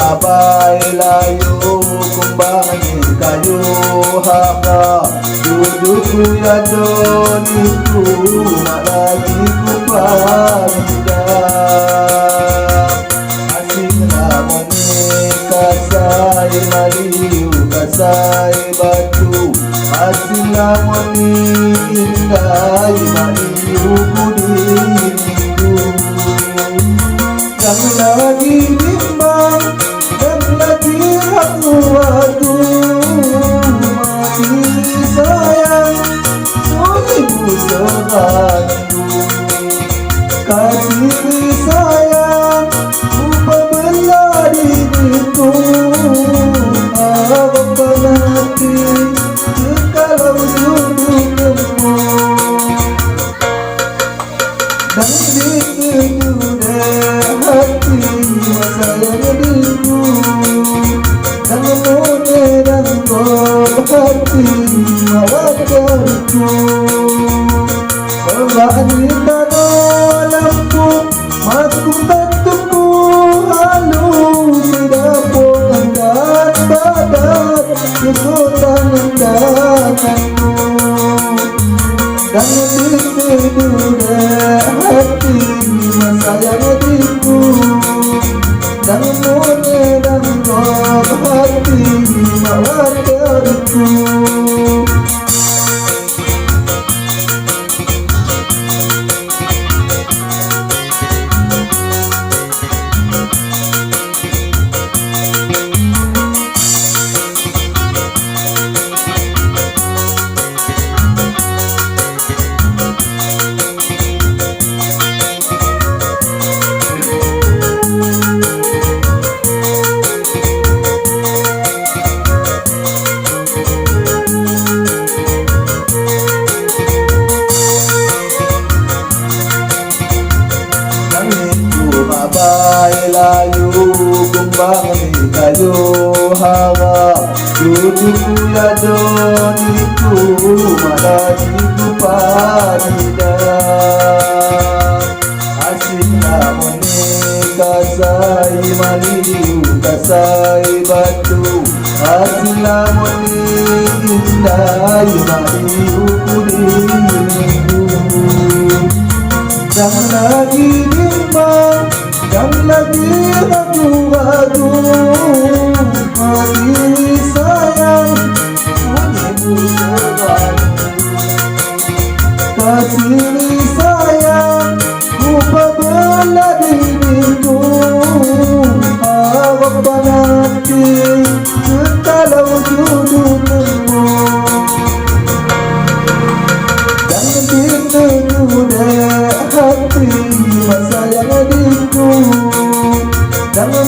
Abay layo kung bakit kayo haka duduk kuya doon itu malagi ko parida asik naman kasay maliw kasay batu asik naman inday maliw kudiniku yang lagi bimbang aku mati sayang suamiku sebantu kasih sayang lupa bela diriku abang penanti kalau duduk temu dan dituju hati sayang diriku hati mawakku Perbahanita dalamku Maku bentukku halus Tidak pengangkat badan Kesutan tanganmu Dan tidur hati sayang hatiku Dan dan hati mawar dariku layu kumbang kayu hawa duduk kuya don itu malagi ku parida asik namun kasai maliu kasai batu asik namun indai maliu kudiniku jangan lagi bimbang dan lagi ragu-ragu mati sayang suamiku sebantu kasih sayang lupa bela diriku awak panati kalau duduk temu dan dituju hati sayang adikku jangan